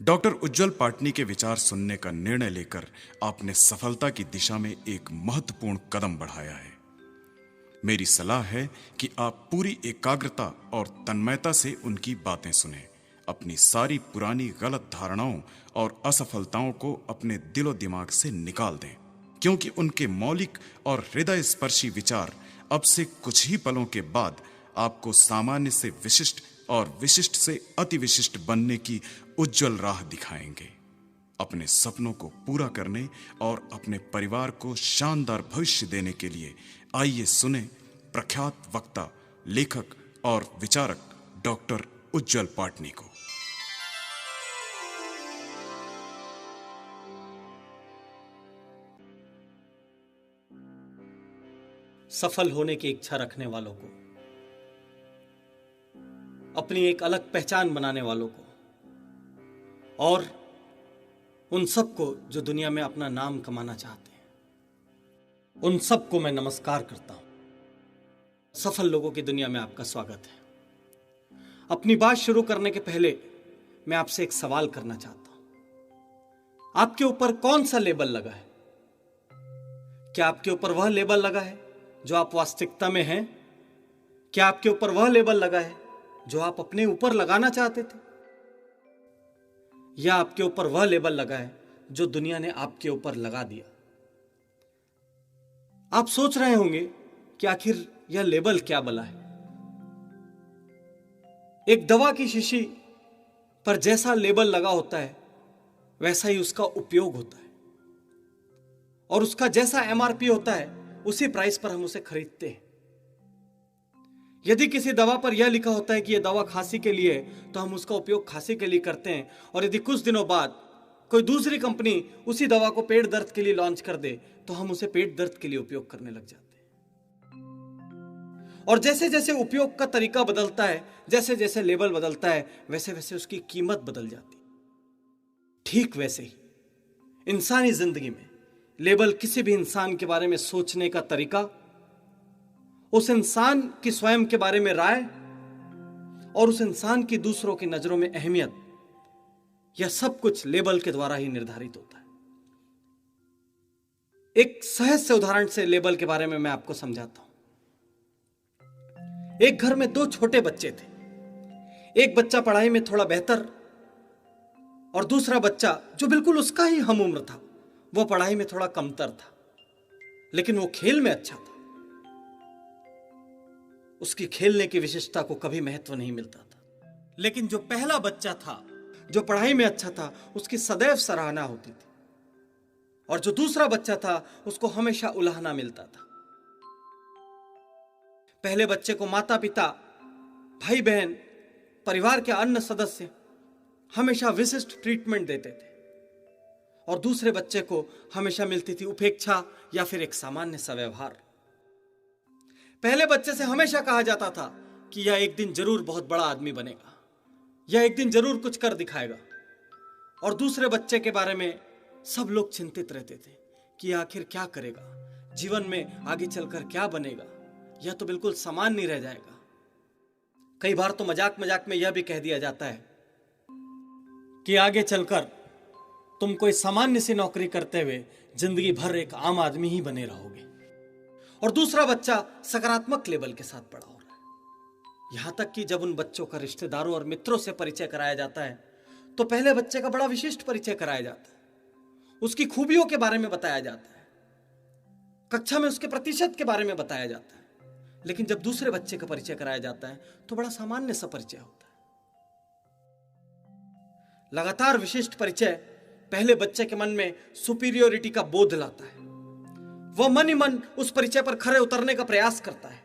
Doctor उज्जवल पाटनी के विचार सुनने का निर्णय लेकर आपने सफलता की दिशा में एक महत्वपूर्ण कदम बढ़ाया है। मेरी सलाह है कि आप पूरी एकाग्रता और तन्मयता से उनकी बातें सुनें। अपनी सारी पुरानी गलत धारणाओं और असफलताओं को अपने दिलो दिमाग से निकाल दें, क्योंकि उनके मौलिक और हृदय स्पर्शी विचार अब से कुछ ही पलों के बाद आपको सामान्य से विशिष्ट और विशिष्ट से अति विशिष्ट बनने की उज्जवल राह दिखाएंगे। अपने सपनों को पूरा करने और अपने परिवार को शानदार भविष्य देने के लिए आइए सुने प्रख्यात वक्ता, लेखक और विचारक डॉक्टर उज्जवल पाटनी को। सफल होने की इच्छा रखने वालों को, अपनी एक अलग पहचान बनाने वालों को और उन सबको जो दुनिया में अपना नाम कमाना चाहते हैं, उन सबको मैं नमस्कार करता हूं। सफल लोगों की दुनिया में आपका स्वागत है। अपनी बात शुरू करने के पहले मैं आपसे एक सवाल करना चाहता हूं। आपके ऊपर कौन सा लेबल लगा है? क्या आपके ऊपर वह लेबल लगा है जो आप वास्तविकता में हैं? क्या आपके ऊपर वह लेबल लगा है जो आप अपने ऊपर लगाना चाहते थे? या आपके ऊपर वह लेबल लगा है जो दुनिया ने आपके ऊपर लगा दिया? आप सोच रहे होंगे कि आखिर यह लेबल क्या बला है। एक दवा की शीशी पर जैसा लेबल लगा होता है वैसा ही उसका उपयोग होता है, और उसका जैसा एमआरपी होता है उसी प्राइस पर हम उसे खरीदते हैं। यदि किसी दवा पर यह लिखा होता है कि यह दवा खांसी के लिए है तो हम उसका उपयोग खांसी के लिए करते हैं, और यदि कुछ दिनों बाद कोई दूसरी कंपनी उसी दवा को पेट दर्द के लिए लॉन्च कर दे तो हम उसे पेट दर्द के लिए उपयोग करने लग जाते हैं। और जैसे जैसे उपयोग का तरीका बदलता है, जैसे जैसे लेबल बदलता है, वैसे वैसे उसकी कीमत बदल जाती है। ठीक वैसे ही इंसानी जिंदगी में लेबल किसी भी इंसान के बारे में सोचने का तरीका, उस इंसान की स्वयं के बारे में राय और उस इंसान की दूसरों की नजरों में अहमियत, यह सब कुछ लेबल के द्वारा ही निर्धारित होता है। एक सहज से उदाहरण से लेबल के बारे में मैं आपको समझाता हूं। एक घर में दो छोटे बच्चे थे। एक बच्चा पढ़ाई में थोड़ा बेहतर और दूसरा बच्चा जो बिल्कुल उसका ही हम उम्र था, वो पढ़ाई में थोड़ा कमतर था, लेकिन वो खेल में अच्छा था। उसकी खेलने की विशेषता को कभी महत्व नहीं मिलता था। लेकिन जो पहला बच्चा था, जो पढ़ाई में अच्छा था, उसकी सदैव सराहना होती थी, और जो दूसरा बच्चा था उसको हमेशा उलाहना मिलता था। पहले बच्चे को माता पिता, भाई बहन, परिवार के अन्य सदस्य हमेशा विशिष्ट ट्रीटमेंट देते थे, और दूसरे बच्चे को हमेशा मिलती थी उपेक्षा या फिर एक सामान्य सा व्यवहार। पहले बच्चे से हमेशा कहा जाता था कि यह एक दिन जरूर बहुत बड़ा आदमी बनेगा, यह एक दिन जरूर कुछ कर दिखाएगा, और दूसरे बच्चे के बारे में सब लोग चिंतित रहते थे कि आखिर क्या करेगा, जीवन में आगे चलकर क्या बनेगा, यह तो बिल्कुल सामान्य रह जाएगा। कई बार तो मजाक मजाक में यह भी कह दिया जाता है कि आगे चलकर तुम कोई सामान्य सी नौकरी करते हुए जिंदगी भर एक आम आदमी ही बने रहोगे। और दूसरा बच्चा सकारात्मक लेबल के साथ बड़ा हो रहा है। यहां तक कि जब उन बच्चों का रिश्तेदारों और मित्रों से परिचय कराया जाता है तो पहले बच्चे का बड़ा विशिष्ट परिचय कराया जाता है, उसकी खूबियों के बारे में बताया जाता है, कक्षा में उसके प्रतिशत के बारे में बताया जाता है। लेकिन जब दूसरे बच्चे का परिचय कराया जाता है तो बड़ा सामान्य सा परिचय होता है। लगातार विशिष्ट परिचय पहले बच्चे के मन में सुपीरियोरिटी का बोध लाता है। वह मन ही मन उस परिचय पर खरे उतरने का प्रयास करता है।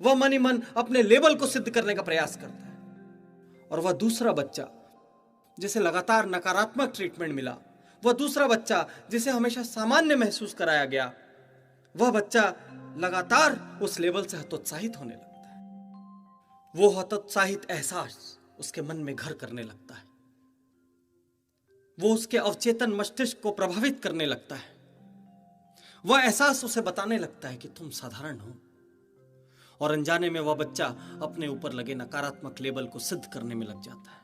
वह मन ही मन अपने लेवल को सिद्ध करने का प्रयास करता है। और वह दूसरा बच्चा जिसे लगातार नकारात्मक ट्रीटमेंट मिला, वह दूसरा बच्चा जिसे हमेशा सामान्य महसूस कराया गया, वह बच्चा लगातार उस लेवल से हतोत्साहित होने लगता है। वो हतोत्साहित एहसास उसके मन में घर करने लगता है। वो उसके अवचेतन मस्तिष्क को प्रभावित करने लगता है। वह एहसास उसे बताने लगता है कि तुम साधारण हो, और अनजाने में वह बच्चा अपने ऊपर लगे नकारात्मक लेबल को सिद्ध करने में लग जाता है।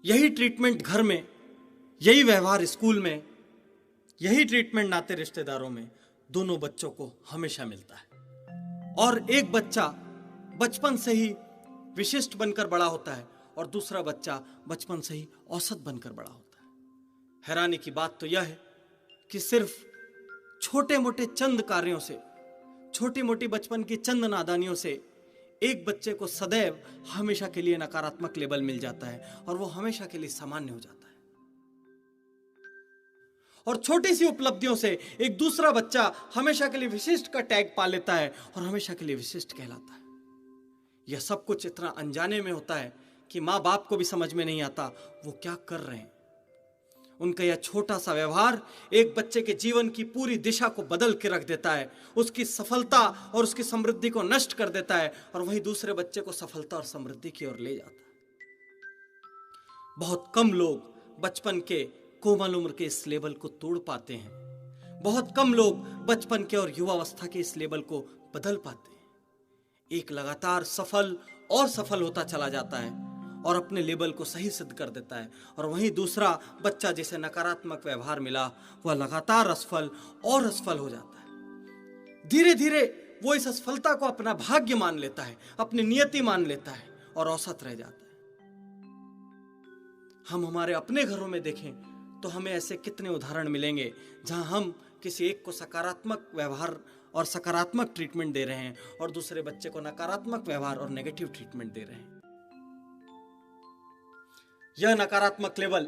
यही ट्रीटमेंट घर में, यही व्यवहार स्कूल में, यही ट्रीटमेंट नाते रिश्तेदारों में दोनों बच्चों को हमेशा मिलता है। और एक बच्चा बचपन से ही विशिष्ट बनकर बड़ा होता है और दूसरा बच्चा बचपन से ही औसत बनकर बड़ा होता है। हैरानी की बात तो यह है कि सिर्फ छोटे मोटे चंद कार्यों से, छोटी मोटी बचपन की चंद नादानियों से एक बच्चे को सदैव हमेशा के लिए नकारात्मक लेबल मिल जाता है और वो हमेशा के लिए सामान्य हो जाता है। और छोटी सी उपलब्धियों से एक दूसरा बच्चा हमेशा के लिए विशिष्ट का टैग पा लेता है और हमेशा के लिए विशिष्ट कहलाता है। यह सब कुछ इतना अनजाने में होता है कि माँ बाप को भी समझ में नहीं आता वो क्या कर रहे हैं। उनका यह छोटा सा व्यवहार एक बच्चे के जीवन की पूरी दिशा को बदल के रख देता है, उसकी सफलता और उसकी समृद्धि को नष्ट कर देता है और वही दूसरे बच्चे को सफलता और समृद्धि की ओर ले जाता है। बहुत कम लोग बचपन के कोमल उम्र के इस लेबल को तोड़ पाते हैं। बहुत कम लोग बचपन के और युवावस्था के इस लेबल को बदल पाते हैं। एक लगातार सफल और सफल होता चला जाता है और अपने लेबल को सही सिद्ध कर देता है, और वहीं दूसरा बच्चा जिसे नकारात्मक व्यवहार मिला वह लगातार असफल और असफल हो जाता है। धीरे धीरे वो इस असफलता को अपना भाग्य मान लेता है, अपनी नियति मान लेता है और औसत रह जाता है। हम हमारे अपने घरों में देखें तो हमें ऐसे कितने उदाहरण मिलेंगे जहां हम किसी एक को सकारात्मक व्यवहार और सकारात्मक ट्रीटमेंट दे रहे हैं और दूसरे बच्चे को नकारात्मक व्यवहार और नेगेटिव ट्रीटमेंट दे रहे हैं। यह नकारात्मक लेबल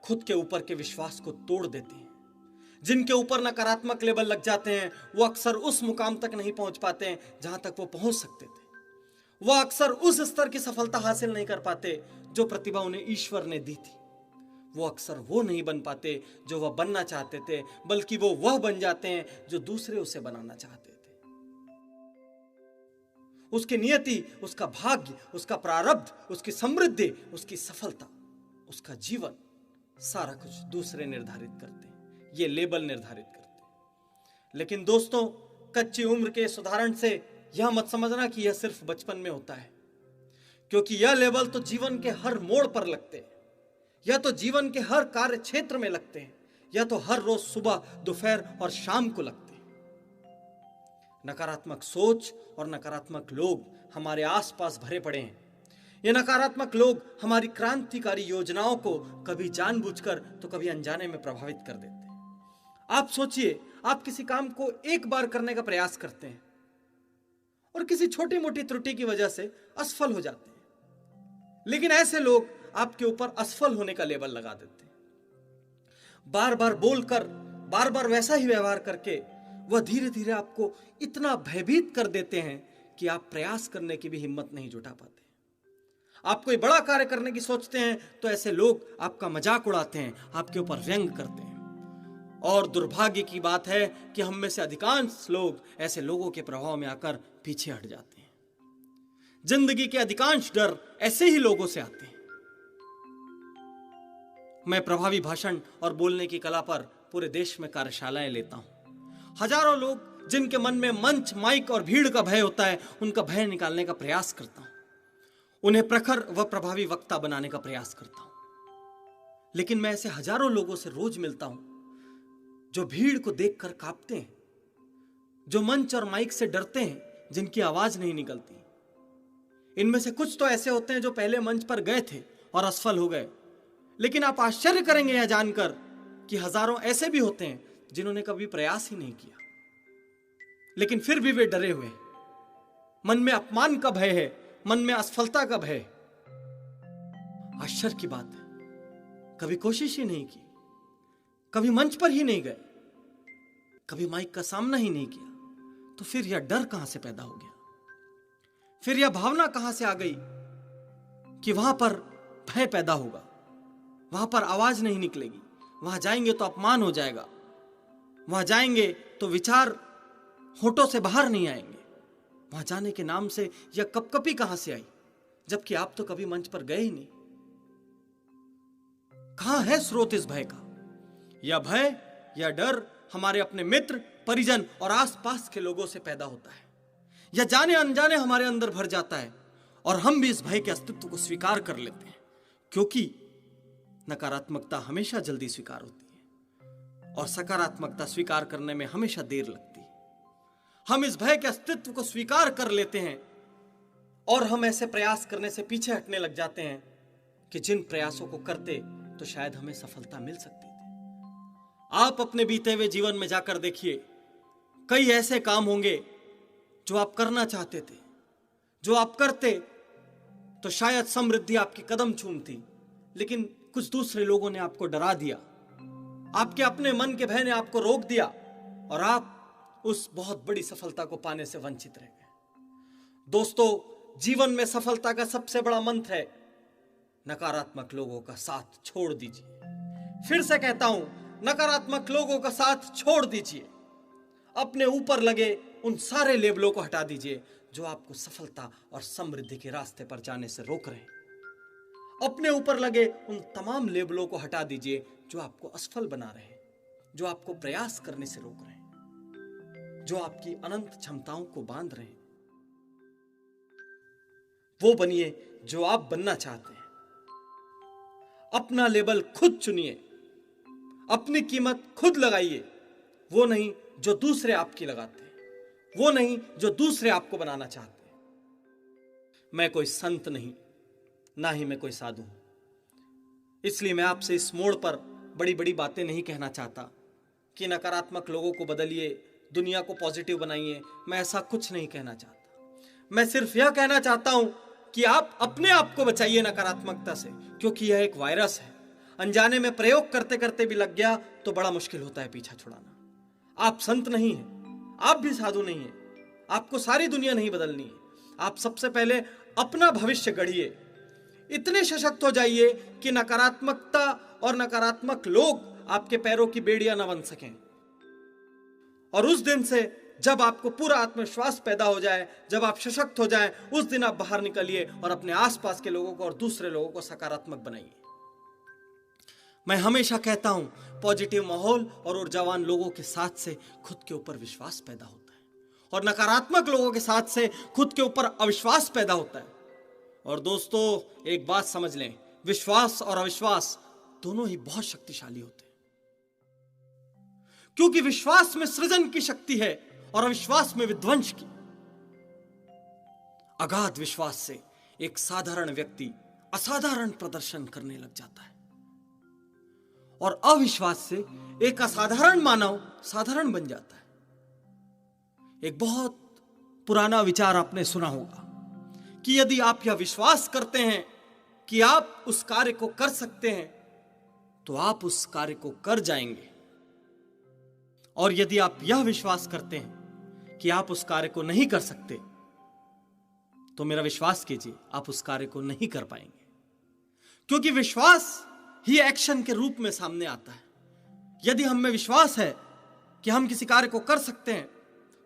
खुद के ऊपर के विश्वास को तोड़ देते हैं। जिनके ऊपर नकारात्मक लेबल लग जाते हैं वो अक्सर उस मुकाम तक नहीं पहुंच पाते हैं जहां तक वो पहुंच सकते थे। वह अक्सर उस स्तर की सफलता हासिल नहीं कर पाते जो प्रतिभा उन्हें ईश्वर ने दी थी। वो अक्सर वो नहीं बन पाते जो वह बनना चाहते थे, बल्कि वो वह बन जाते हैं जो दूसरे उसे बनाना चाहते थे। उसकी नियति, उसका भाग्य, उसका प्रारब्ध, उसकी समृद्धि, उसकी सफलता, उसका जीवन, सारा कुछ दूसरे निर्धारित करते हैं। ये लेबल निर्धारित करते हैं। लेकिन दोस्तों, कच्ची उम्र के इस उदाहरण से यह मत समझना कि यह सिर्फ बचपन में होता है, क्योंकि यह लेबल तो जीवन के हर मोड़ पर लगते हैं। यह तो जीवन के हर कार्य क्षेत्र में लगते हैं। यह तो हर रोज सुबह, दोपहर और शाम को लगते हैं। नकारात्मक सोच और नकारात्मक लोग हमारे आसपास भरे पड़े हैं। ये नकारात्मक लोग हमारी क्रांतिकारी योजनाओं को कभी जानबूझकर तो कभी अनजाने में प्रभावित कर देते हैं। आप सोचिए, आप किसी काम को एक बार करने का प्रयास करते हैं और किसी छोटी मोटी त्रुटि की वजह से असफल हो जाते हैं। लेकिन ऐसे लोग आपके ऊपर असफल होने का लेबल लगा देते हैं। बार बार बोलकर, बार बार वैसा ही व्यवहार करके वह धीरे धीरे आपको इतना भयभीत कर देते हैं कि आप प्रयास करने की भी हिम्मत नहीं जुटा पाते। आप कोई बड़ा कार्य करने की सोचते हैं तो ऐसे लोग आपका मजाक उड़ाते हैं, आपके ऊपर व्यंग करते हैं। और दुर्भाग्य की बात है कि हम में से अधिकांश लोग ऐसे लोगों के प्रभाव में आकर पीछे हट जाते हैं। जिंदगी के अधिकांश डर ऐसे ही लोगों से आते हैं। मैं प्रभावी भाषण और बोलने की कला पर पूरे देश में कार्यशालाएं लेता हूं। हजारों लोग जिनके मन में मंच, माइक और भीड़ का भय होता है, उनका भय निकालने का प्रयास करता हूं। उन्हें प्रखर व प्रभावी वक्ता बनाने का प्रयास करता हूं। लेकिन मैं ऐसे हजारों लोगों से रोज मिलता हूं जो भीड़ को देखकर कांपते हैं, जो मंच और माइक से डरते हैं, जिनकी आवाज नहीं निकलती। इनमें से कुछ तो ऐसे होते हैं जो पहले मंच पर गए थे और असफल हो गए। लेकिन आप आश्चर्य करेंगे यह जानकर कि हजारों ऐसे भी होते हैं जिन्होंने कभी प्रयास ही नहीं किया, लेकिन फिर भी वे डरे हुए। मन में अपमान का भय है, मन में असफलता का भय। आश्चर्य की बात है, कभी कोशिश ही नहीं की, कभी मंच पर ही नहीं गए, कभी माइक का सामना ही नहीं किया, तो फिर यह डर कहां से पैदा हो गया? फिर यह भावना कहां से आ गई कि वहां पर भय पैदा होगा, वहां पर आवाज नहीं निकलेगी, वहां जाएंगे तो अपमान हो जाएगा, वहां जाएंगे तो विचार होठों से बाहर नहीं आएंगे, वहां जाने के नाम से यह कपकपी कहां से आई, जबकि आप तो कभी मंच पर गए ही नहीं। कहां है स्रोत इस भय का? यह भय, यह डर हमारे अपने मित्र, परिजन और आसपास के लोगों से पैदा होता है। यह जाने अनजाने हमारे अंदर भर जाता है और हम भी इस भय के अस्तित्व को स्वीकार कर लेते हैं, क्योंकि नकारात्मकता हमेशा जल्दी स्वीकार होती है और सकारात्मकता स्वीकार करने में हमेशा देर लगती है। हम इस भय के अस्तित्व को स्वीकार कर लेते हैं और हम ऐसे प्रयास करने से पीछे हटने लग जाते हैं कि जिन प्रयासों को करते तो शायद हमें सफलता मिल सकती थी। आप अपने बीते हुए जीवन में जाकर देखिए, कई ऐसे काम होंगे जो आप करना चाहते थे, जो आप करते तो शायद समृद्धि आपकी कदम चूमती, लेकिन कुछ दूसरे लोगों ने आपको डरा दिया, आपके अपने मन के भय ने आपको रोक दिया और आप उस बहुत बड़ी सफलता को पाने से वंचित रह गए। दोस्तों, जीवन में सफलता का सबसे बड़ा मंत्र है, नकारात्मक लोगों का साथ छोड़ दीजिए। फिर से कहता हूं, नकारात्मक लोगों का साथ छोड़ दीजिए। अपने ऊपर लगे उन सारे लेबलों को हटा दीजिए जो आपको सफलता और समृद्धि के रास्ते पर जाने से रोक रहे हैं। अपने ऊपर लगे उन तमाम लेबलों को हटा दीजिए जो आपको असफल बना रहे हैं, जो आपको प्रयास करने से रोक रहे हैं, जो आपकी अनंत क्षमताओं को बांध रहे हैं। वो बनिए जो आप बनना चाहते हैं। अपना लेबल खुद चुनिए, अपनी कीमत खुद लगाइए, वो नहीं जो दूसरे आपकी लगाते हैं, वो नहीं जो दूसरे आपको बनाना चाहते हैं। मैं कोई संत नहीं, ना ही मैं कोई साधु हूं। इसलिए मैं आपसे इस मोड़ पर बड़ी बड़ी बातें नहीं कहना चाहता कि नकारात्मक लोगों को बदलिए, दुनिया को पॉजिटिव बनाइए। मैं ऐसा कुछ नहीं कहना चाहता। मैं सिर्फ यह कहना चाहता हूं कि आप अपने आप को बचाइए नकारात्मकता से, क्योंकि यह एक वायरस है। अनजाने में प्रयोग करते करते भी लग गया तो बड़ा मुश्किल होता है पीछा छुड़ाना। आप संत नहीं हैं, आप भी साधु नहीं हैं, आपको सारी दुनिया नहीं बदलनी है। आप सबसे पहले अपना भविष्य गढ़िए, इतने सशक्त हो जाइए कि नकारात्मकता और नकारात्मक लोग आपके पैरों की बेड़ियां न बन सकें। और उस दिन से जब आपको पूरा आत्मविश्वास पैदा हो जाए, जब आप सशक्त हो जाएं, उस दिन आप बाहर निकलिए और अपने आसपास के लोगों को और दूसरे लोगों को सकारात्मक बनाइए। मैं हमेशा कहता हूं, पॉजिटिव माहौल और ऊर्जावान लोगों के साथ से खुद के ऊपर विश्वास पैदा होता है और नकारात्मक लोगों के साथ से खुद के ऊपर अविश्वास पैदा होता है। और दोस्तों, एक बात समझ लें, विश्वास और अविश्वास दोनों ही बहुत शक्तिशाली होते हैं, क्योंकि विश्वास में सृजन की शक्ति है और अविश्वास में विध्वंस की। अगाध विश्वास से एक साधारण व्यक्ति असाधारण प्रदर्शन करने लग जाता है और अविश्वास से एक असाधारण मानव साधारण बन जाता है। एक बहुत पुराना विचार आपने सुना होगा कि यदि आप यह विश्वास करते हैं कि आप उस कार्य को कर सकते हैं तो आप उस कार्य को कर जाएंगे, और यदि आप यह विश्वास करते हैं कि आप उस कार्य को नहीं कर सकते तो मेरा विश्वास कीजिए, आप उस कार्य को नहीं कर पाएंगे। क्योंकि विश्वास ही एक्शन के रूप में सामने आता है। यदि हम में विश्वास है कि हम किसी कार्य को कर सकते हैं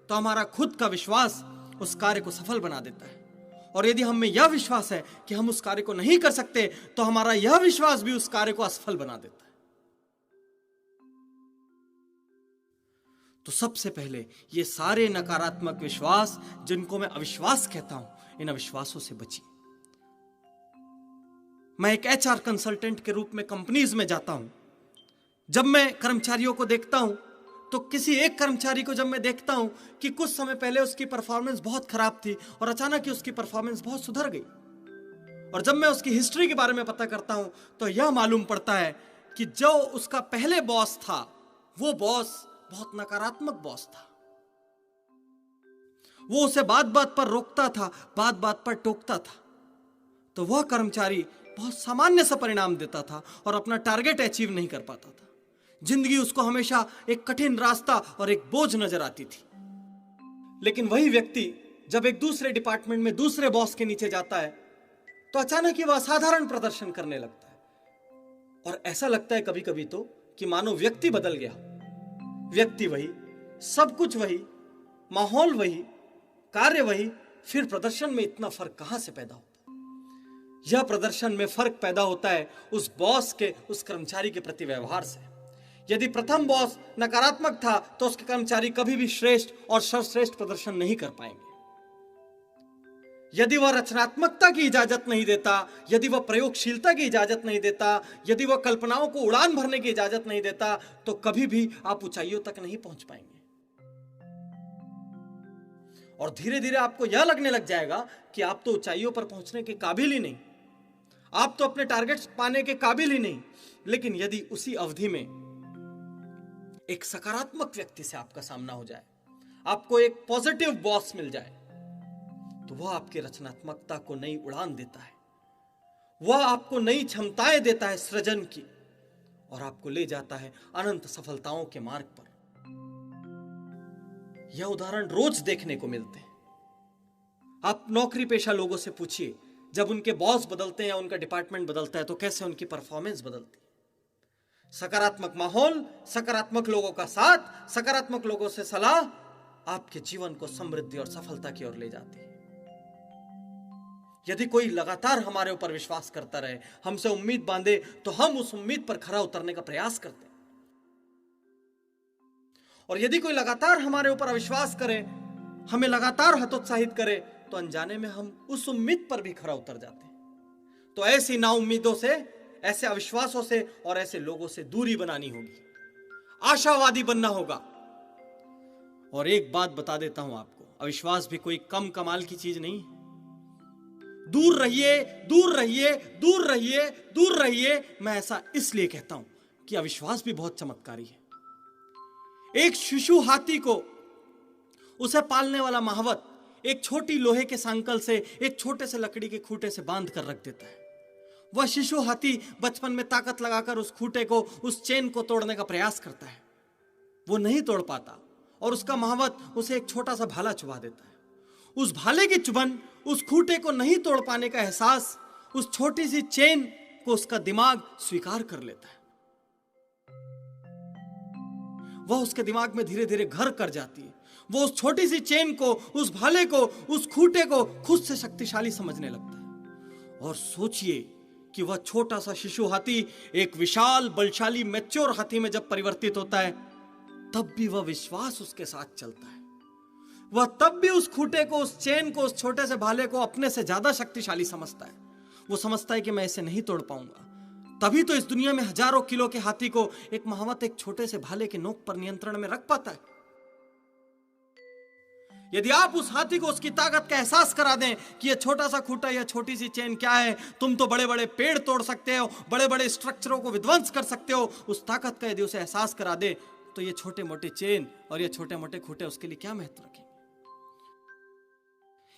तो हमारा खुद का विश्वास उस कार्य को सफल बना देता है, और यदि हम में यह विश्वास है कि हम उस कार्य को नहीं कर सकते तो हमारा यह विश्वास भी उस कार्य को असफल बना देता है। तो सबसे पहले ये सारे नकारात्मक विश्वास, जिनको मैं अविश्वास कहता हूं, इन अविश्वासों से बचिए। मैं एक एचआर कंसल्टेंट के रूप में कंपनीज में जाता हूं। जब मैं कर्मचारियों को देखता हूं तो किसी एक कर्मचारी को जब मैं देखता हूं कि कुछ समय पहले उसकी परफॉर्मेंस बहुत खराब थी और अचानक ही उसकी परफॉर्मेंस बहुत सुधर गई, और जब मैं उसकी हिस्ट्री के बारे में पता करता हूं तो यह मालूम पड़ता है कि जो उसका पहले बॉस था वो बॉस बहुत नकारात्मक बॉस था। वो उसे बात बात पर रोकता था, बात बात पर टोकता था, तो वह कर्मचारी बहुत सामान्य सा परिणाम देता था और अपना टारगेट अचीव नहीं कर पाता था। जिंदगी उसको हमेशा एक कठिन रास्ता और एक बोझ नजर आती थी। लेकिन वही व्यक्ति जब एक दूसरे डिपार्टमेंट में दूसरे बॉस के नीचे जाता है तो अचानक ही वह असाधारण प्रदर्शन करने लगता है, और ऐसा लगता है कभी कभी तो कि मानो व्यक्ति बदल गया। व्यक्ति वही, सब कुछ वही, माहौल वही, कार्य वही, फिर प्रदर्शन में इतना फर्क कहां से पैदा होता है? यह प्रदर्शन में फर्क पैदा होता है उस बॉस के उस कर्मचारी के प्रति व्यवहार से। यदि प्रथम बॉस नकारात्मक था तो उसके कर्मचारी कभी भी श्रेष्ठ और सर्वश्रेष्ठ प्रदर्शन नहीं कर पाएंगे। यदि वह रचनात्मकता की इजाजत नहीं देता, यदि वह प्रयोगशीलता की इजाजत नहीं देता, यदि वह कल्पनाओं को उड़ान भरने की इजाजत नहीं देता, तो कभी भी आप ऊंचाइयों तक नहीं पहुंच पाएंगे। और धीरे धीरे आपको यह लगने लग जाएगा कि आप तो ऊंचाइयों पर पहुंचने के काबिल ही नहीं, आप तो अपने टारगेट्स पाने के काबिल ही नहीं। लेकिन यदि उसी अवधि में एक सकारात्मक व्यक्ति से आपका सामना हो जाए, आपको एक पॉजिटिव बॉस मिल जाए, तो वह आपकी रचनात्मकता को नई उड़ान देता है, वह आपको नई क्षमताएं देता है सृजन की, और आपको ले जाता है अनंत सफलताओं के मार्ग पर। यह उदाहरण रोज देखने को मिलते हैं। आप नौकरी पेशा लोगों से पूछिए, जब उनके बॉस बदलते हैं या उनका डिपार्टमेंट बदलता है तो कैसे उनकी परफॉर्मेंस बदलती है। सकारात्मक माहौल, सकारात्मक लोगों का साथ, सकारात्मक लोगों से सलाह आपके जीवन को समृद्धि और सफलता की ओर ले जाती है। यदि कोई लगातार हमारे ऊपर विश्वास करता रहे, हमसे उम्मीद बांधे, तो हम उस उम्मीद पर खरा उतरने का प्रयास करते हैं। और यदि कोई लगातार हमारे ऊपर अविश्वास करे, हमें लगातार हतोत्साहित करे, तो अनजाने में हम उस उम्मीद पर भी खरा उतर जाते हैं। तो ऐसी नाउम्मीदों से, ऐसे अविश्वासों से और ऐसे लोगों से दूरी बनानी होगी, आशावादी बनना होगा। और एक बात बता देता हूं आपको, अविश्वास भी कोई कम कमाल की चीज नहीं है। दूर रहिए, दूर रहिए, दूर रहिए, दूर रहिए। मैं ऐसा इसलिए कहता हूं कि अविश्वास भी बहुत चमत्कारी है। एक शिशु हाथी को उसे पालने वाला महावत एक छोटी लोहे के सांकल से, एक छोटे से लकड़ी के खूंटे से बांध कर रख देता है। वह शिशु हाथी बचपन में ताकत लगाकर उस खूंटे को, उस चेन को तोड़ने का प्रयास करता है। वो नहीं तोड़ पाता और उसका महावत उसे एक छोटा सा भाला चुभा देता है। उस भाले की चुभन, उस खूंटे को नहीं तोड़ पाने का एहसास, उस छोटी सी चेन को उसका दिमाग स्वीकार कर लेता है। वह उसके दिमाग में धीरे धीरे घर कर जाती है। वो उस छोटी सी चेन को, उस भाले को, उस खूंटे को खुद से शक्तिशाली समझने लगता है। और सोचिए कि वह छोटा सा शिशु हाथी एक विशाल बलशाली मैच्योर हाथी में जब परिवर्तित होता है, तब भी वह विश्वास उसके साथ चलता है। वह तब भी उस खूंटे को, उस चेन को, उस छोटे से भाले को अपने से ज्यादा शक्तिशाली समझता है। वो समझता है कि मैं इसे नहीं तोड़ पाऊंगा। तभी तो इस दुनिया में हजारों किलो के हाथी को एक महावत एक छोटे से भाले के नोक पर नियंत्रण में रख पाता है। यदि आप उस हाथी को उसकी ताकत का एहसास करा दें कि यह छोटा सा खूंटा या छोटी सी चेन क्या है, तुम तो बड़े बड़े पेड़ तोड़ सकते हो, बड़े बड़े स्ट्रक्चरों को विध्वंस कर सकते हो, उस ताकत का यदि उसे एहसास करा दे, तो ये छोटे मोटे चेन और ये छोटे मोटे खूंटे उसके लिए क्या महत्व रखेंगे।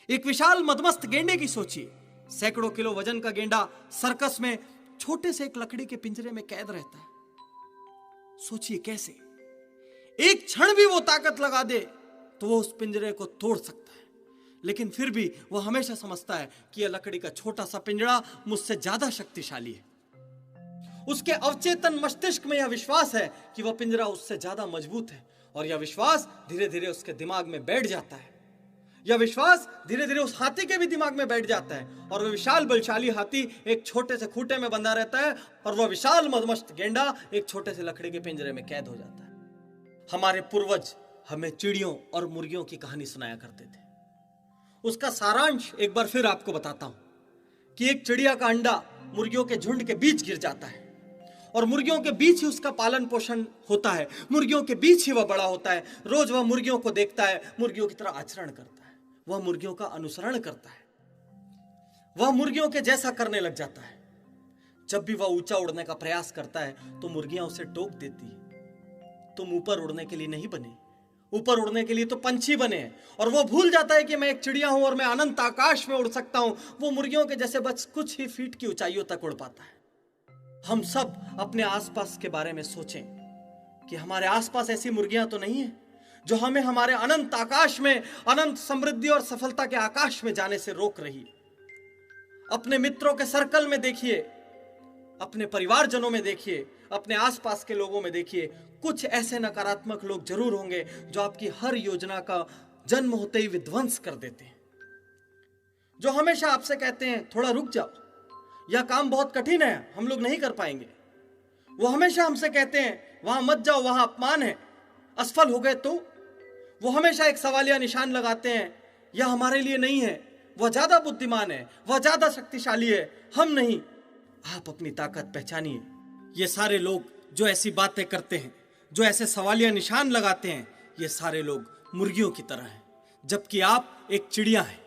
एक विशाल मदमस्त गेंडे की सोचिए। सैकड़ों किलो वजन का गेंडा सर्कस में छोटे से एक लकड़ी के पिंजरे में कैद रहता है। सोचिए कैसे एक क्षण भी वो ताकत लगा दे तो वो उस पिंजरे को तोड़ सकता है, लेकिन फिर भी वो हमेशा समझता है कि यह लकड़ी का छोटा सा पिंजरा मुझसे ज्यादा शक्तिशाली है। उसके अवचेतन मस्तिष्क में यह विश्वास है कि वह पिंजरा उससे ज्यादा मजबूत है, और यह विश्वास धीरे धीरे उसके दिमाग में बैठ जाता है। यह विश्वास धीरे धीरे उस हाथी के भी दिमाग में बैठ जाता है, और वह विशाल बलशाली हाथी एक छोटे से खूंटे में बंधा रहता है, और वह विशाल मदमस्त गेंडा एक छोटे से लकड़ी के पिंजरे में कैद हो जाता है। हमारे पूर्वज हमें चिड़ियों और मुर्गियों की कहानी सुनाया करते थे। उसका सारांश एक बार फिर आपको बताता हूं कि एक चिड़िया का अंडा मुर्गियों के झुंड के बीच गिर जाता है, और मुर्गियों के बीच ही उसका पालन पोषण होता है, मुर्गियों के बीच ही वह बड़ा होता है। रोज वह मुर्गियों को देखता है, मुर्गियों की तरह आचरण करता है, वह मुर्गियों का अनुसरण करता है, वह मुर्गियों के जैसा करने लग जाता है। जब भी वह ऊंचा उड़ने का प्रयास करता है तो मुर्गियां उसे टोक देती है, तुम ऊपर उड़ने के लिए नहीं बने, ऊपर उड़ने के लिए तो पंछी बने हैं। और वो भूल जाता है कि मैं एक चिड़िया हूं और मैं अनंत आकाश में उड़ सकता हूं। वो मुर्गियों के जैसे बस कुछ ही फीट की ऊंचाइयों तक उड़ पाता है। हम सब अपने आसपास के बारे में सोचें कि हमारे आसपास ऐसी मुर्गियां तो नहीं है जो हमें हमारे अनंत आकाश में, अनंत समृद्धि और सफलता के आकाश में जाने से रोक रही। अपने मित्रों के सर्कल में देखिए, अपने परिवारजनों में देखिए, अपने आसपास के लोगों में देखिए, कुछ ऐसे नकारात्मक लोग जरूर होंगे जो आपकी हर योजना का जन्म होते ही विध्वंस कर देते हैं, जो हमेशा आपसे कहते हैं थोड़ा रुक जाओ, यह काम बहुत कठिन है, हम लोग नहीं कर पाएंगे। वो हमेशा हमसे कहते हैं वहां मत जाओ, वहां अपमान है, असफल हो गए तो। वो हमेशा एक सवालिया निशान लगाते हैं, यह हमारे लिए नहीं है, वह ज्यादा बुद्धिमान है, वह ज्यादा शक्तिशाली है, हम नहीं। आप अपनी ताकत पहचानिए। ये सारे लोग जो ऐसी बातें करते हैं, जो ऐसे सवालिया निशान लगाते हैं, ये सारे लोग मुर्गियों की तरह हैं, जबकि आप एक चिड़िया हैं।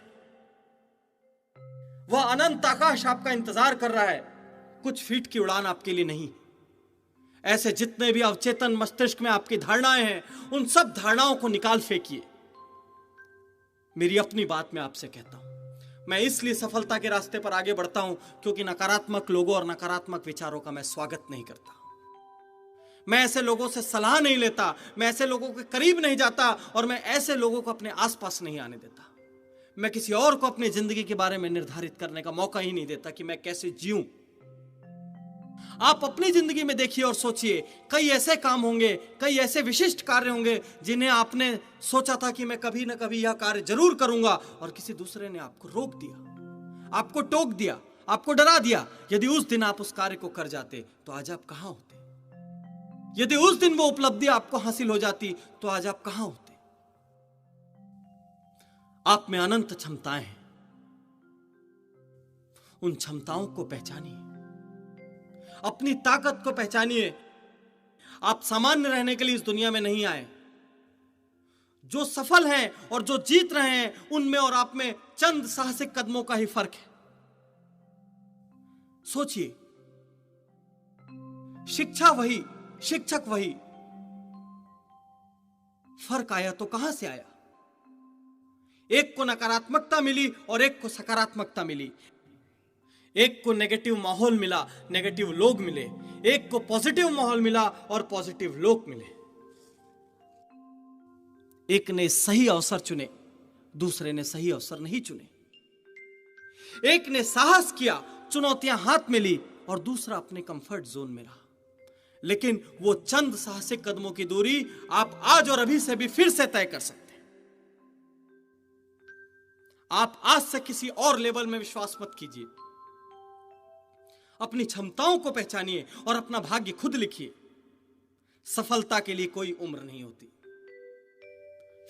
वह अनंत आकाश आपका इंतजार कर रहा है, कुछ फीट की उड़ान आपके लिए नहीं। ऐसे जितने भी अवचेतन मस्तिष्क में आपकी धारणाएं हैं, उन सब धारणाओं को निकाल फेंकिए। मेरी अपनी बात मैं आपसे कहता हूं, मैं इसलिए सफलता के रास्ते पर आगे बढ़ता हूं क्योंकि नकारात्मक लोगों और नकारात्मक विचारों का मैं स्वागत नहीं करता। मैं ऐसे लोगों से सलाह नहीं लेता, मैं ऐसे लोगों के करीब नहीं जाता, और मैं ऐसे लोगों को अपने आसपास नहीं आने देता। मैं किसी और को अपनी जिंदगी के बारे में निर्धारित करने का मौका ही नहीं देता कि मैं कैसे जीऊं। आप अपनी जिंदगी में देखिए और सोचिए, कई ऐसे काम होंगे, कई ऐसे विशिष्ट कार्य होंगे जिन्हें आपने सोचा था कि मैं कभी ना कभी यह कार्य जरूर करूंगा, और किसी दूसरे ने आपको रोक दिया, आपको टोक दिया, आपको डरा दिया। यदि उस दिन आप उस कार्य को कर जाते तो आज आप कहां होते? यदि उस दिन वो उपलब्धि आपको हासिल हो जाती तो आज आप कहां होते? आप में अनंत क्षमताएं हैं, उन क्षमताओं को पहचानिए, अपनी ताकत को पहचानिए। आप सामान्य रहने के लिए इस दुनिया में नहीं आए। जो सफल हैं और जो जीत रहे हैं, उनमें और आप में चंद साहसिक कदमों का ही फर्क है। सोचिए, शिक्षा वही, शिक्षक वही, फर्क आया तो कहां से आया? एक को नकारात्मकता मिली और एक को सकारात्मकता मिली। एक को नेगेटिव माहौल मिला, नेगेटिव लोग मिले। एक को पॉजिटिव माहौल मिला और पॉजिटिव लोग मिले। एक ने सही अवसर चुने, दूसरे ने सही अवसर नहीं चुने। एक ने साहस किया, चुनौतियां हाथ में ली, और दूसरा अपने कंफर्ट जोन में रहा। लेकिन वो चंद साहसिक कदमों की दूरी आप आज और अभी से भी फिर से तय कर सकते हैं। आप आज से किसी और लेवल में विश्वास मत कीजिए। अपनी क्षमताओं को पहचानिए और अपना भाग्य खुद लिखिए। सफलता के लिए कोई उम्र नहीं होती।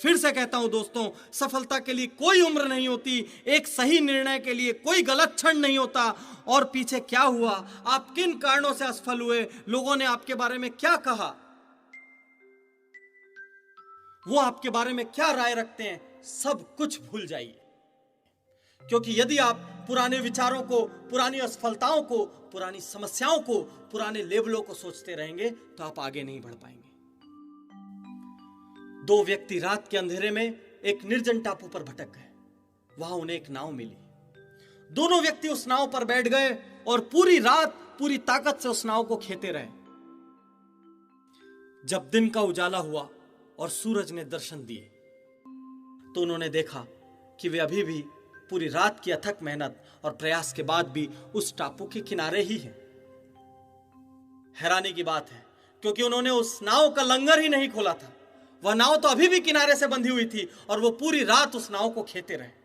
फिर से कहता हूं दोस्तों, सफलता के लिए कोई उम्र नहीं होती। एक सही निर्णय के लिए कोई गलत क्षण नहीं होता। और पीछे क्या हुआ, आप किन कारणों से असफल हुए, लोगों ने आपके बारे में क्या कहा, वो आपके बारे में क्या राय रखते हैं, सब कुछ भूल जाइए। क्योंकि यदि आप पुराने विचारों को, पुरानी असफलताओं को, पुरानी समस्याओं को, पुराने लेवलों को सोचते रहेंगे तो आप आगे नहीं बढ़ पाएंगे। दो व्यक्ति रात के अंधेरे में एक निर्जन टापू पर भटक गए। वहां उन्हें एक नाव मिली। दोनों व्यक्ति उस नाव पर बैठ गए और पूरी रात पूरी ताकत से उस नाव को खेते रहे। जब दिन का उजाला हुआ और सूरज ने दर्शन दिए तो उन्होंने देखा कि वे अभी भी पूरी रात की अथक मेहनत और प्रयास के बाद भी उस टापू के किनारे ही हैं। हैरानी की बात है, क्योंकि उन्होंने उस नाव का लंगर ही नहीं खोला था। वह नाव तो अभी भी किनारे से बंधी हुई थी और वो पूरी रात उस नाव को खेते रहे।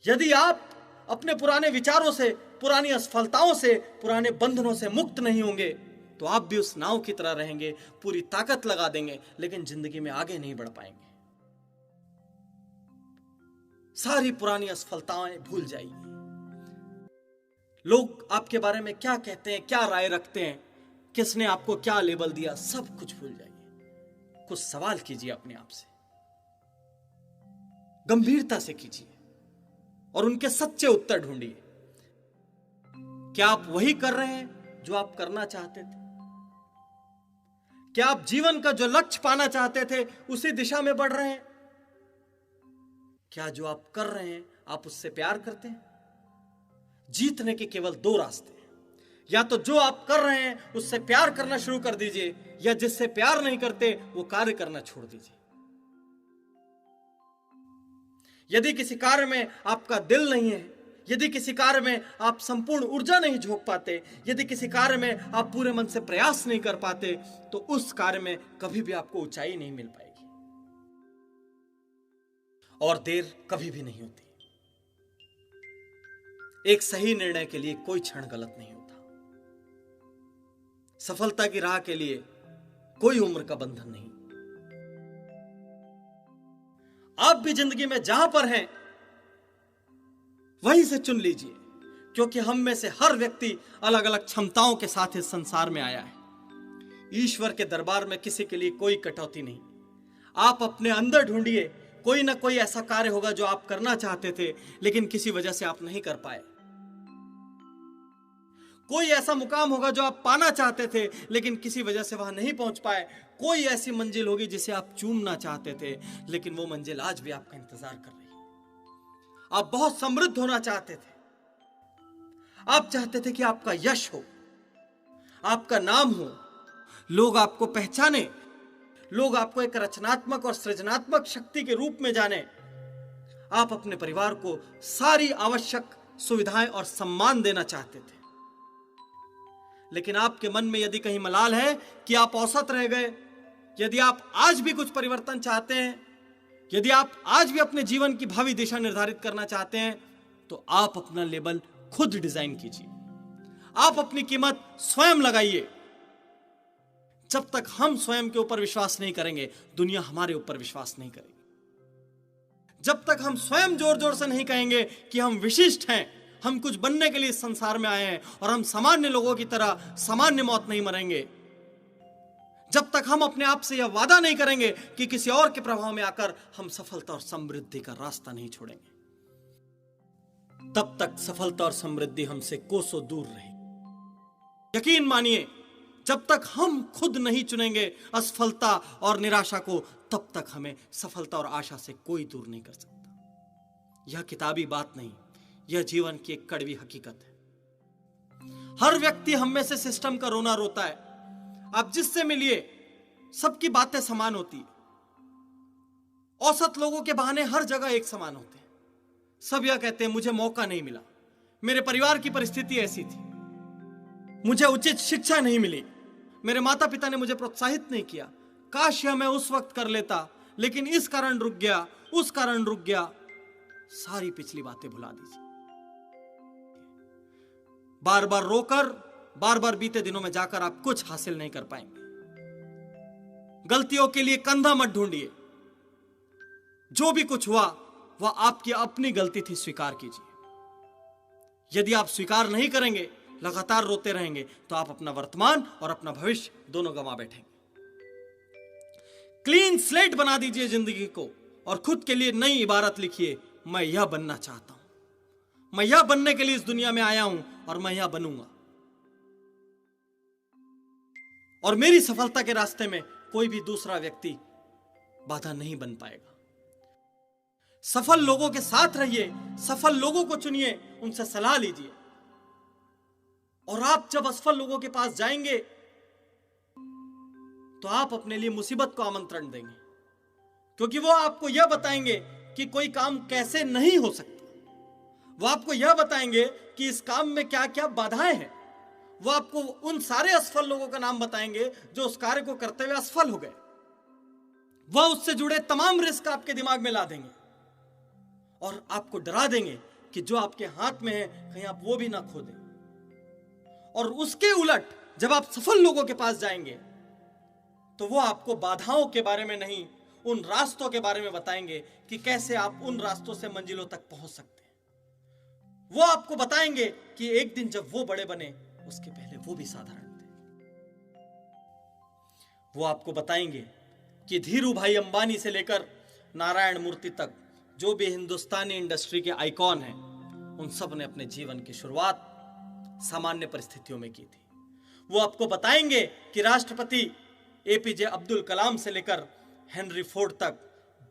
यदि आप अपने पुराने विचारों से, पुरानी असफलताओं से, पुराने बंधनों से मुक्त नहीं होंगे तो आप भी उस नाव की तरह रहेंगे, पूरी ताकत लगा देंगे, लेकिन जिंदगी में आगे नहीं बढ़ पाएंगे। सारी पुरानी असफलताएं भूल जाइए। लोग आपके बारे में क्या कहते हैं, क्या राय रखते हैं, किसने आपको क्या लेबल दिया, सब कुछ भूल जाइए। कुछ सवाल कीजिए अपने आप से, गंभीरता से कीजिए और उनके सच्चे उत्तर ढूंढिए। क्या आप वही कर रहे हैं जो आप करना चाहते थे? क्या आप जीवन का जो लक्ष्य पाना चाहते थे उसी दिशा में बढ़ रहे हैं? क्या जो आप कर रहे हैं आप उससे प्यार करते हैं? जीतने के केवल दो रास्ते हैं। या तो जो आप कर रहे हैं उससे प्यार करना शुरू कर दीजिए, या जिससे प्यार नहीं करते वो कार्य करना छोड़ दीजिए। यदि किसी कार्य में आपका दिल नहीं है, यदि किसी कार्य में आप संपूर्ण ऊर्जा नहीं झोंक पाते, यदि किसी कार्य में आप पूरे मन से प्रयास नहीं कर पाते, तो उस कार्य में कभी भी आपको ऊंचाई नहीं मिल पाएगी और देर कभी भी नहीं होती। एक सही निर्णय के लिए कोई क्षण गलत नहीं होता। सफलता की राह के लिए कोई उम्र का बंधन नहीं। आप भी जिंदगी में जहां पर हैं वहीं से चुन लीजिए, क्योंकि हम में से हर व्यक्ति अलग अलग क्षमताओं के साथ इस संसार में आया है। ईश्वर के दरबार में किसी के लिए कोई कटौती नहीं। आप अपने अंदर ढूंढिए, कोई ना कोई ऐसा कार्य होगा जो आप करना चाहते थे लेकिन किसी वजह से आप नहीं कर पाए। कोई ऐसा मुकाम होगा जो आप पाना चाहते थे लेकिन किसी वजह से वहां नहीं पहुंच पाए। कोई ऐसी मंजिल होगी जिसे आप चूमना चाहते थे लेकिन वो मंजिल आज भी आपका इंतजार कर रही है। आप बहुत समृद्ध होना चाहते थे। आप चाहते थे कि आपका यश हो, आपका नाम हो, लोग आपको पहचाने, लोग आपको एक रचनात्मक और सृजनात्मक शक्ति के रूप में जाने। आप अपने परिवार को सारी आवश्यक सुविधाएं और सम्मान देना चाहते थे। लेकिन आपके मन में यदि कहीं मलाल है कि आप औसत रह गए, यदि आप आज भी कुछ परिवर्तन चाहते हैं, यदि आप आज भी अपने जीवन की भावी दिशा निर्धारित करना चाहते हैं, तो आप अपना लेबल खुद डिजाइन कीजिए। आप अपनी कीमत स्वयं लगाइए। जब तक हम स्वयं के ऊपर विश्वास नहीं करेंगे, दुनिया हमारे ऊपर विश्वास नहीं करेगी। जब तक हम स्वयं जोर जोर से नहीं कहेंगे कि हम विशिष्ट हैं, हम कुछ बनने के लिए इस संसार में आए हैं और हम सामान्य लोगों की तरह सामान्य मौत नहीं मरेंगे, जब तक हम अपने आप से यह वादा नहीं करेंगे कि किसी और के प्रभाव में आकर हम सफलता और समृद्धि का रास्ता नहीं छोड़ेंगे, तब तक सफलता और समृद्धि हमसे कोसों दूर रहेगी। यकीन मानिए, जब तक हम खुद नहीं चुनेंगे असफलता और निराशा को, तब तक हमें सफलता और आशा से कोई दूर नहीं कर सकता। यह किताबी बात नहीं, यह जीवन की एक कड़वी हकीकत है। हर व्यक्ति हम में से सिस्टम का रोना रोता है। आप जिससे मिलिए सबकी बातें समान होती है। औसत लोगों के बहाने हर जगह एक समान होते हैं। सब यह कहते हैं मुझे मौका नहीं मिला, मेरे परिवार की परिस्थिति ऐसी थी, मुझे उचित शिक्षा नहीं मिली, मेरे माता पिता ने मुझे प्रोत्साहित नहीं किया, काश यह मैं उस वक्त कर लेता, लेकिन इस कारण रुक गया, उस कारण रुक गया। सारी पिछली बातें भुला दीजिए। बार बार रोकर, बार बार बीते दिनों में जाकर आप कुछ हासिल नहीं कर पाएंगे। गलतियों के लिए कंधा मत ढूंढिए। जो भी कुछ हुआ वह आपकी अपनी गलती थी, स्वीकार कीजिए। यदि आप स्वीकार नहीं करेंगे, लगातार रोते रहेंगे, तो आप अपना वर्तमान और अपना भविष्य दोनों गंवा बैठेंगे। क्लीन स्लेट बना दीजिए जिंदगी को और खुद के लिए नई इबारत लिखिए, मैं यह बनना चाहता हूं, मैं यह बनने के लिए इस दुनिया में आया हूं और मैं यह बनूंगा। और मेरी सफलता के रास्ते में कोई भी दूसरा व्यक्ति बाधा नहीं बन पाएगा। सफल लोगों के साथ रहिए, सफल लोगों को चुनिए, उनसे सलाह लीजिए। और आप जब असफल लोगों के पास जाएंगे तो आप अपने लिए मुसीबत को आमंत्रण देंगे, क्योंकि वो आपको यह बताएंगे कि कोई काम कैसे नहीं हो सकता। वो आपको यह बताएंगे कि इस काम में क्या क्या बाधाएं हैं। वो आपको उन सारे असफल लोगों का नाम बताएंगे जो उस कार्य को करते हुए असफल हो गए। वह उससे जुड़े तमाम रिस्क आपके दिमाग में ला देंगे और आपको डरा देंगे कि जो आपके हाथ में है कहीं आप वो भी ना खो दें। और उसके उलट जब आप सफल लोगों के पास जाएंगे तो वो आपको बाधाओं के बारे में नहीं, उन रास्तों के बारे में बताएंगे कि कैसे आप उन रास्तों से मंजिलों तक पहुंच सकते हैं। वो आपको बताएंगे कि एक दिन जब वो बड़े बने, उसके पहले वो भी साधारण थे। वो आपको बताएंगे कि धीरू भाई अंबानी से लेकर नारायण मूर्ति तक जो भी हिंदुस्तानी इंडस्ट्री के आइकॉन हैं, उन सब ने अपने जीवन की शुरुआत सामान्य परिस्थितियों में की थी। वो आपको बताएंगे कि राष्ट्रपति एपीजे अब्दुल कलाम से लेकर हेनरी फोर्ड तक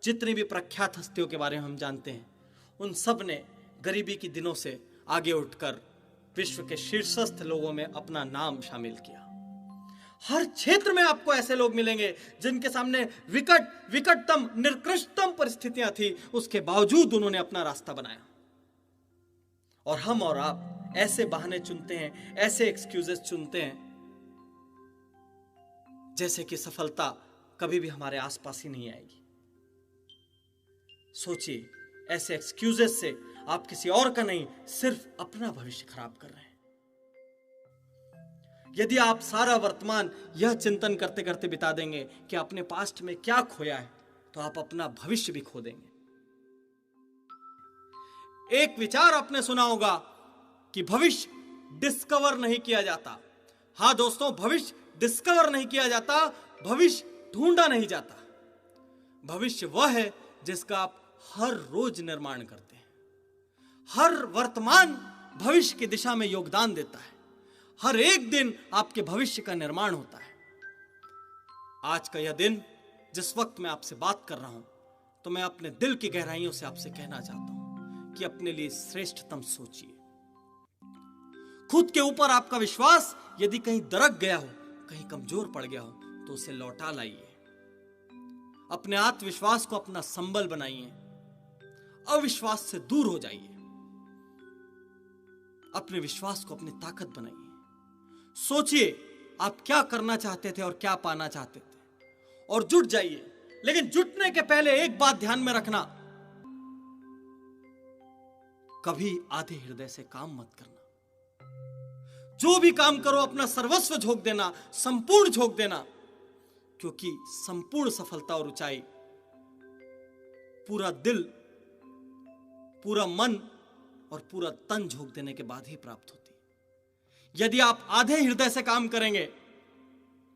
जितनी भी प्रख्यात हस्तियों के बारे में हम जानते हैं, उन सब ने गरीबी के दिनों से आगे उठकर विश्व के शीर्षस्थ लोगों में अपना नाम शामिल किया। हर क्षेत्र में आपको ऐसे लोग मिलेंगे जिनके सामने विकटतम निकृष्टतम परिस्थितियां थी, उसके बावजूद उन्होंने अपना रास्ता बनाया। और हम और आप ऐसे बहाने चुनते हैं, ऐसे एक्सक्यूजेस चुनते हैं जैसे कि सफलता कभी भी हमारे आसपास ही नहीं आएगी। सोचिए, ऐसे एक्सक्यूजेस से आप किसी और का नहीं, सिर्फ अपना भविष्य खराब कर रहे हैं। यदि आप सारा वर्तमान यह चिंतन करते करते बिता देंगे कि अपने पास्ट में क्या खोया है, तो आप अपना भविष्य भी खो देंगे। एक विचार आपने सुना होगा कि भविष्य डिस्कवर नहीं किया जाता। हां दोस्तों, भविष्य डिस्कवर नहीं किया जाता, भविष्य ढूंढा नहीं जाता। भविष्य वह है जिसका आप हर रोज निर्माण करते हैं। हर वर्तमान भविष्य की दिशा में योगदान देता है। हर एक दिन आपके भविष्य का निर्माण होता है। आज का यह दिन जिस वक्त मैं आपसे बात कर रहा हूं, तो मैं अपने दिल की गहराइयों से आपसे कहना चाहता हूं कि अपने लिए श्रेष्ठतम सोचिए। खुद के ऊपर आपका विश्वास यदि कहीं दरक गया हो, कहीं कमजोर पड़ गया हो, तो उसे लौटा लाइए। अपने आत्मविश्वास को अपना संबल बनाइए। अविश्वास से दूर हो जाइए। अपने विश्वास को अपनी ताकत बनाइए। सोचिए आप क्या करना चाहते थे और क्या पाना चाहते थे, और जुट जाइए। लेकिन जुटने के पहले एक बात ध्यान में रखना, कभी आधे हृदय से काम मत करना। जो भी काम करो अपना सर्वस्व झोंक देना, संपूर्ण झोंक देना, क्योंकि संपूर्ण सफलता और ऊंचाई पूरा दिल, पूरा मन और पूरा तन झोंक देने के बाद ही प्राप्त होती है। यदि आप आधे हृदय से काम करेंगे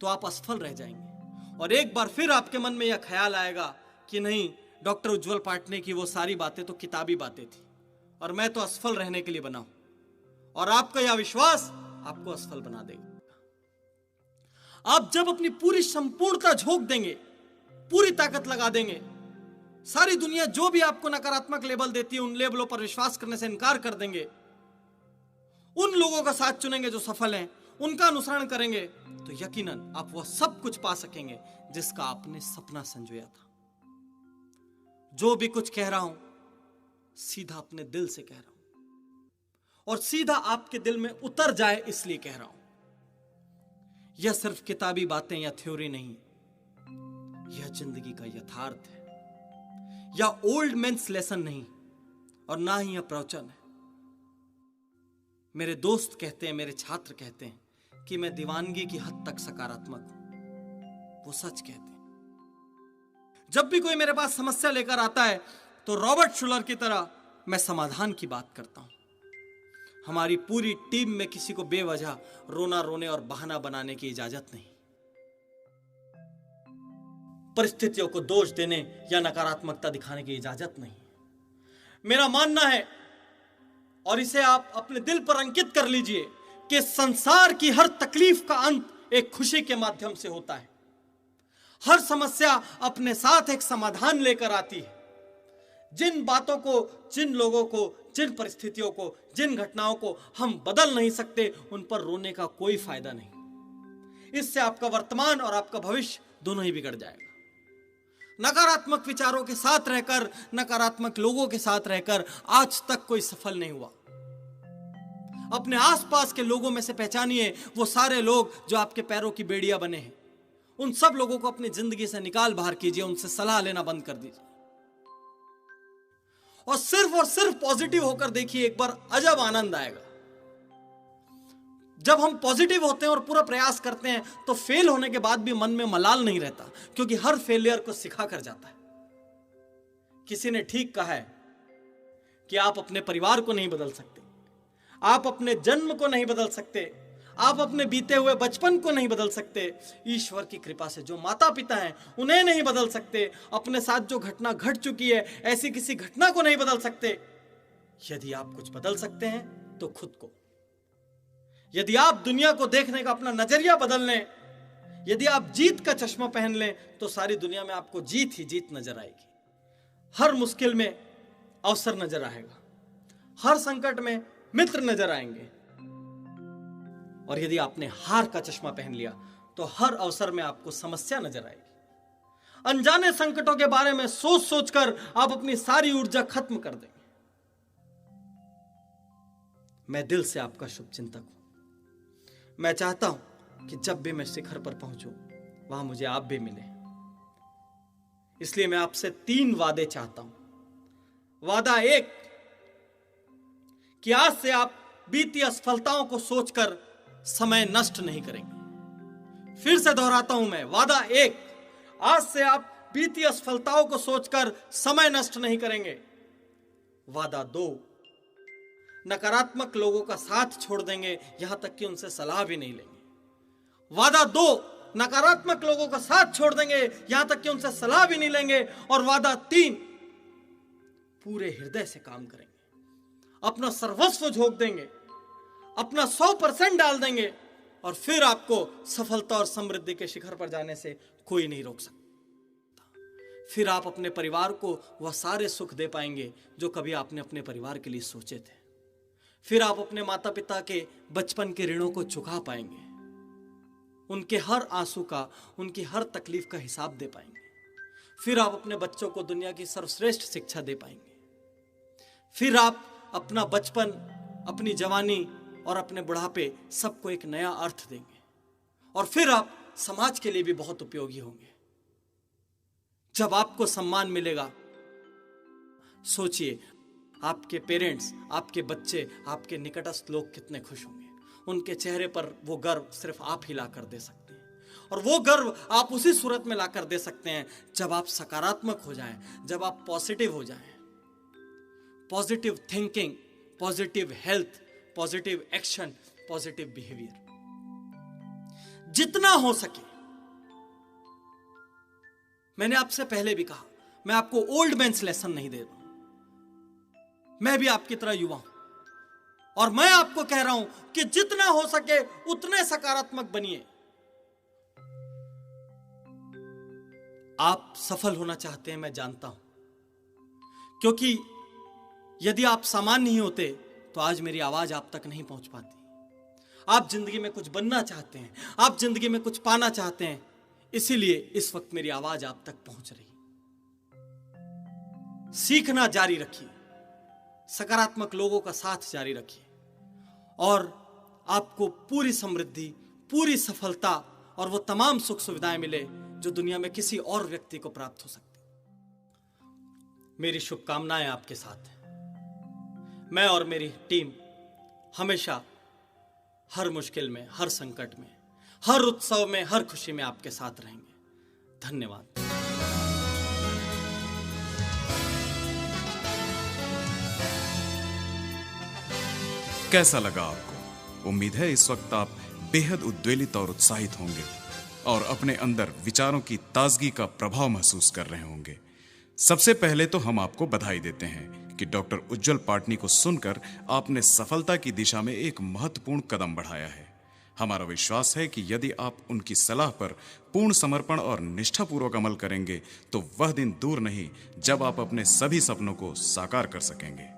तो आप असफल रह जाएंगे, और एक बार फिर आपके मन में यह ख्याल आएगा कि नहीं, डॉक्टर उज्जवल पाटने की वो सारी बातें तो किताबी बातें थी और मैं तो असफल रहने के लिए बना हूं। और आपका यह विश्वास आपको असफल बना देगा। आप जब अपनी पूरी संपूर्णता झोंक देंगे, पूरी ताकत लगा देंगे, सारी दुनिया जो भी आपको नकारात्मक लेबल देती है उन लेबलों पर विश्वास करने से इनकार कर देंगे, उन लोगों का साथ चुनेंगे जो सफल हैं, उनका अनुसरण करेंगे, तो यकीनन आप वह सब कुछ पा सकेंगे जिसका आपने सपना संजोया था। जो भी कुछ कह रहा हूं सीधा अपने दिल से कह रहा हूं, और सीधा आपके दिल में उतर जाए इसलिए कह रहा हूं। यह सिर्फ किताबी बातें या थ्योरी नहीं, यह जिंदगी का यथार्थ है। यह ओल्ड मेंस लेसन नहीं, और ना ही यह प्रवचन है। मेरे दोस्त कहते हैं, मेरे छात्र कहते हैं कि मैं दीवानगी की हद तक सकारात्मक हूं। वो सच कहते हैं। जब भी कोई मेरे पास समस्या लेकर आता है तो रॉबर्ट शुलर की तरह मैं समाधान की बात करता हूं। हमारी पूरी टीम में किसी को बेवजह रोना रोने और बहाना बनाने की इजाजत नहीं। परिस्थितियों को दोष देने या नकारात्मकता दिखाने की इजाजत नहीं। मेरा मानना है, और इसे आप अपने दिल पर अंकित कर लीजिए, कि संसार की हर तकलीफ का अंत एक खुशी के माध्यम से होता है। हर समस्या अपने साथ एक समाधान लेकर आती है। जिन बातों को, जिन लोगों को, जिन परिस्थितियों को, जिन घटनाओं को हम बदल नहीं सकते, उन पर रोने का कोई फायदा नहीं। इससे आपका वर्तमान और आपका भविष्य दोनों ही बिगड़ जाएगा। नकारात्मक विचारों के साथ रहकर, नकारात्मक लोगों के साथ रहकर आज तक कोई सफल नहीं हुआ। अपने आसपास के लोगों में से पहचानिए वो सारे लोग जो आपके पैरों की बेड़ियां बने हैं। उन सब लोगों को अपनी जिंदगी से निकाल बाहर कीजिए, उनसे सलाह लेना बंद कर दीजिए, और सिर्फ पॉजिटिव होकर देखिए। एक बार अजब आनंद आएगा। जब हम पॉजिटिव होते हैं और पूरा प्रयास करते हैं तो फेल होने के बाद भी मन में मलाल नहीं रहता, क्योंकि हर फेलियर को सिखा कर जाता है। किसी ने ठीक कहा है कि आप अपने परिवार को नहीं बदल सकते, आप अपने जन्म को नहीं बदल सकते, आप अपने बीते हुए बचपन को नहीं बदल सकते। ईश्वर की कृपा से जो माता पिता हैं उन्हें नहीं बदल सकते। अपने साथ जो घटना घट चुकी है ऐसी किसी घटना को नहीं बदल सकते। यदि आप कुछ बदल सकते हैं तो खुद को। यदि आप दुनिया को देखने का अपना नजरिया बदल लें, यदि आप जीत का चश्मा पहन लें, तो सारी दुनिया में आपको जीत ही जीत नजर आएगी। हर मुश्किल में अवसर नजर आएगा, हर संकट में मित्र नजर आएंगे, और यदि आपने हार का चश्मा पहन लिया तो हर अवसर में आपको समस्या नजर आएगी। अनजाने संकटों के बारे में सोच सोचकर आप अपनी सारी ऊर्जा खत्म कर देंगे। मैं दिल से आपका शुभचिंतक हूं। मैं चाहता हूं कि जब भी मैं शिखर पर पहुंचूं वहां मुझे आप भी मिले। इसलिए मैं आपसे 3 वादे चाहता हूं। वादा 1 कि आज से आप बीती असफलताओं को सोचकर समय नष्ट नहीं करेंगे। फिर से दोहराता हूं मैं, वादा 1, आज से आप बीती असफलताओं को सोचकर समय नष्ट नहीं करेंगे। वादा 2, नकारात्मक लोगों का साथ छोड़ देंगे, यहां तक कि उनसे सलाह भी नहीं लेंगे। वादा 2, नकारात्मक लोगों का साथ छोड़ देंगे, यहां तक कि उनसे सलाह भी नहीं लेंगे। और वादा 3, पूरे हृदय से काम करेंगे, अपना सर्वस्व झोंक देंगे, अपना 100% डाल देंगे, और फिर आपको सफलता और समृद्धि के शिखर पर जाने से कोई नहीं रोक सकता। फिर आप अपने परिवार को वह सारे सुख दे पाएंगे जो कभी आपने अपने परिवार के लिए सोचे थे। फिर आप अपने माता पिता के बचपन के ऋणों को चुका पाएंगे, उनके हर आंसू का, उनकी हर तकलीफ का हिसाब दे पाएंगे। फिर आप अपने बच्चों को दुनिया की सर्वश्रेष्ठ शिक्षा दे पाएंगे। फिर आप अपना बचपन, अपनी जवानी और अपने बुढ़ापे सबको एक नया अर्थ देंगे। और फिर आप समाज के लिए भी बहुत उपयोगी होंगे। जब आपको सम्मान मिलेगा, सोचिए आपके पेरेंट्स, आपके बच्चे, आपके निकटस्थ लोग कितने खुश होंगे। उनके चेहरे पर वो गर्व सिर्फ आप ही ला कर दे सकते हैं। और वो गर्व आप उसी सूरत में ला कर दे सकते हैं जब आप सकारात्मक हो जाएं, जब आप पॉजिटिव हो जाएं। Positive thinking, positive health, positive action, positive behaviour. जितना हो सके, मैंने आपसे पहले भी कहा, मैं आपको ओल्ड मैन्स लेसन नहीं दे रहा हूं, मैं भी आपकी तरह युवा हूं। और मैं आपको कह रहा हूं कि जितना हो सके उतने सकारात्मक बनिए। आप सफल होना चाहते हैं, मैं जानता हूं, क्योंकि यदि आप सामान्य ही होते तो आज मेरी आवाज आप तक नहीं पहुंच पाती। आप जिंदगी में कुछ बनना चाहते हैं, आप जिंदगी में कुछ पाना चाहते हैं, इसीलिए इस वक्त मेरी आवाज आप तक पहुंच रही। सीखना जारी रखिए, सकारात्मक लोगों का साथ जारी रखिए, और आपको पूरी समृद्धि, पूरी सफलता और वो तमाम सुख सुविधाएं मिले जो दुनिया में किसी और व्यक्ति को प्राप्त हो सकती। मेरी शुभकामनाएं आपके साथ हैं। मैं और मेरी टीम हमेशा हर मुश्किल में, हर संकट में, हर उत्सव में, हर खुशी में आपके साथ रहेंगे। धन्यवाद। कैसा लगा आपको? उम्मीद है इस वक्त आप बेहद उद्वेलित और उत्साहित होंगे और अपने अंदर विचारों की ताजगी का प्रभाव महसूस कर रहे होंगे। सबसे पहले तो हम आपको बधाई देते हैं कि डॉक्टर उज्जवल पाटनी को सुनकर आपने सफलता की दिशा में एक महत्वपूर्ण कदम बढ़ाया है। हमारा विश्वास है कि यदि आप उनकी सलाह पर पूर्ण समर्पण और निष्ठापूर्वक अमल करेंगे तो वह दिन दूर नहीं जब आप अपने सभी सपनों को साकार कर सकेंगे।